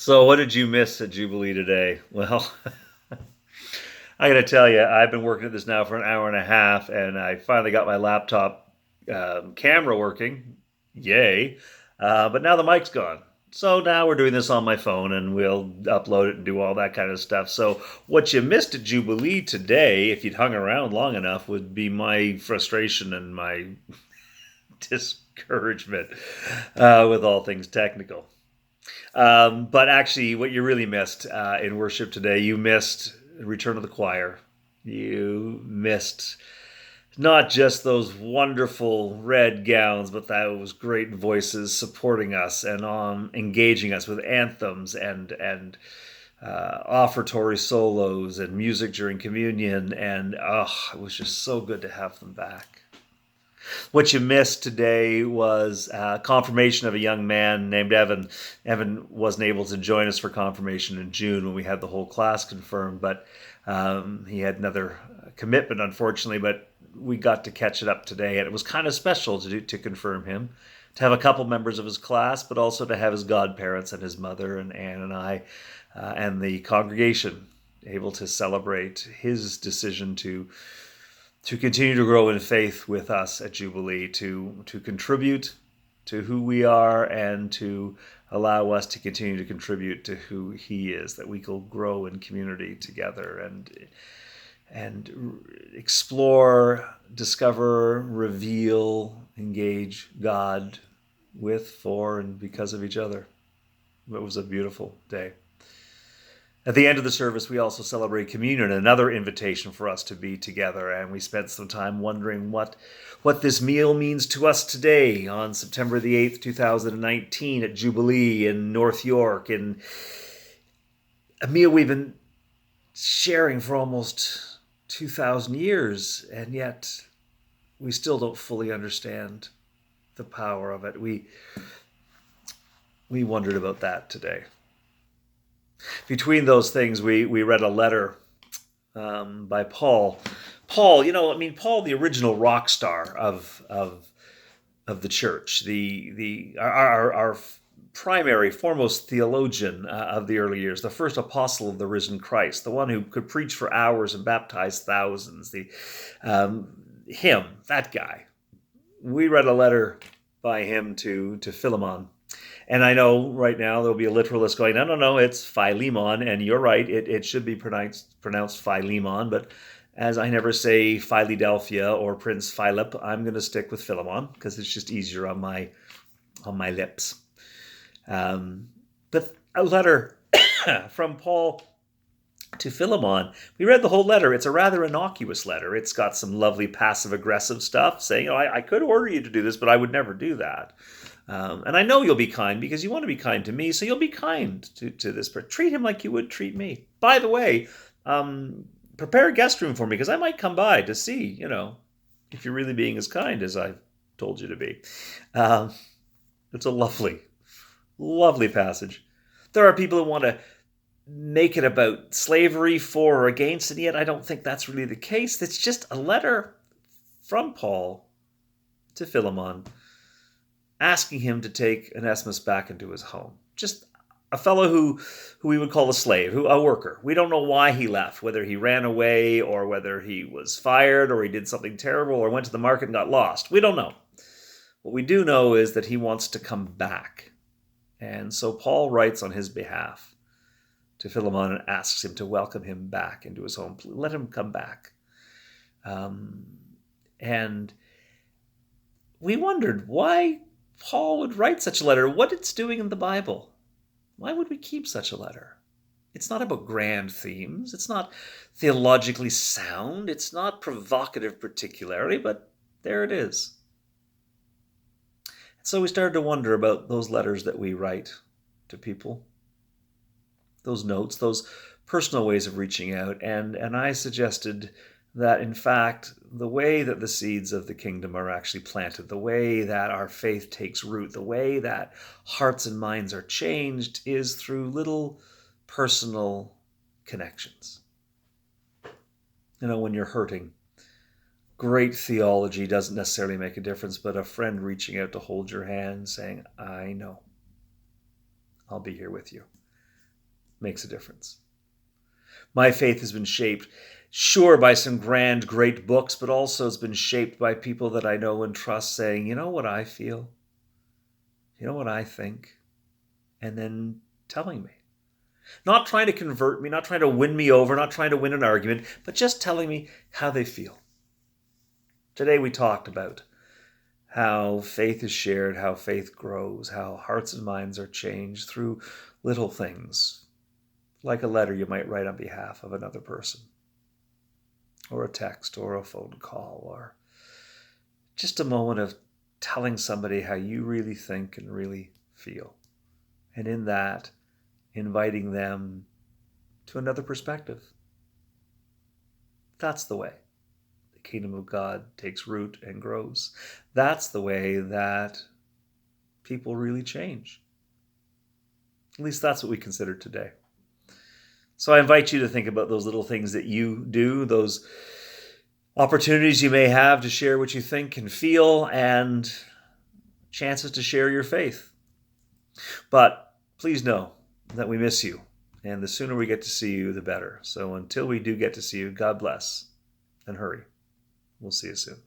So, what did you miss at Jubilee today? Well, I got to tell you, I've been working at this now for an hour and a half, and I finally got my laptop camera working. Yay. But now the mic's gone. So now we're doing this on my phone, and we'll upload it and do all that kind of stuff. So, what you missed at Jubilee today, if you'd hung around long enough, would be my frustration and my discouragement with all things technical. But actually, what you really missed in worship today, you missed Return of the Choir. You missed not just those wonderful red gowns, but those great voices supporting us and engaging us with anthems and offertory solos and music during communion. And it was just so good to have them back. What you missed today was confirmation of a young man named Evan. Evan wasn't able to join us for confirmation in June when we had the whole class confirmed, but he had another commitment, unfortunately, but we got to catch it up today, and it was kind of special to confirm him, to have a couple members of his class, but also to have his godparents and his mother and Anne and I and the congregation able to celebrate his decision to continue to grow in faith with us at Jubilee, to contribute to who we are and to allow us to continue to contribute to who he is, that we will grow in community together and explore, discover, reveal, engage God with, for, and because of each other. It was a beautiful day. At the end of the service, we also celebrate communion, another invitation for us to be together. And we spent some time wondering what this meal means to us today on September the 8th, 2019 at Jubilee in North York, in a meal we've been sharing for almost 2,000 years, and yet we still don't fully understand the power of it. We wondered about that today. Between those things, we read a letter by Paul. Paul, Paul, the original rock star of the church, our primary, foremost theologian of the early years, the first apostle of the risen Christ, the one who could preach for hours and baptize thousands. That guy. We read a letter by him to Philemon. And I know right now there'll be a literalist going, no, it's Philemon. And you're right, it should be pronounced Philemon. But as I never say Philadelphia or Prince Philip, I'm going to stick with Philemon because it's just easier on my lips. But a letter from Paul to Philemon, we read the whole letter. It's a rather innocuous letter. It's got some lovely passive-aggressive stuff saying, I could order you to do this, but I would never do that. And I know you'll be kind because you want to be kind to me, so you'll be kind to this person. Treat him like you would treat me. By the way, prepare a guest room for me because I might come by to see, if you're really being as kind as I've told you to be. It's a lovely, lovely passage. There are people who want to make it about slavery for or against, and yet I don't think that's really the case. It's just a letter from Paul to Philemon, asking him to take Onesimus back into his home. Just a fellow who we would call a slave, a worker. We don't know why he left, whether he ran away or whether he was fired or he did something terrible or went to the market and got lost. We don't know. What we do know is that he wants to come back. And so Paul writes on his behalf to Philemon and asks him to welcome him back into his home. Let him come back. And we wondered why Paul would write such a letter, what it's doing in the Bible. Why would we keep such a letter? It's not about grand themes. It's not theologically sound. It's not provocative particularly, but there it is. And so we started to wonder about those letters that we write to people, those notes, those personal ways of reaching out. And I suggested that, in fact, the way that the seeds of the kingdom are actually planted, the way that our faith takes root, the way that hearts and minds are changed is through little personal connections. When you're hurting, great theology doesn't necessarily make a difference, but a friend reaching out to hold your hand saying, I know, I'll be here with you. makes a difference. My faith has been shaped, sure, by some grand, great books, but also has been shaped by people that I know and trust saying, you know what I feel? You know what I think? And then telling me. Not trying to convert me, not trying to win me over, not trying to win an argument, but just telling me how they feel. Today we talked about how faith is shared, how faith grows, how hearts and minds are changed through little things, like a letter you might write on behalf of another person, or a text, or a phone call, or just a moment of telling somebody how you really think and really feel. And in that, inviting them to another perspective. That's the way the kingdom of God takes root and grows. That's the way that people really change. At least that's what we consider today. So I invite you to think about those little things that you do, those opportunities you may have to share what you think and feel, and chances to share your faith. But please know that we miss you, and the sooner we get to see you, the better. So until we do get to see you, God bless, and hurry. We'll see you soon.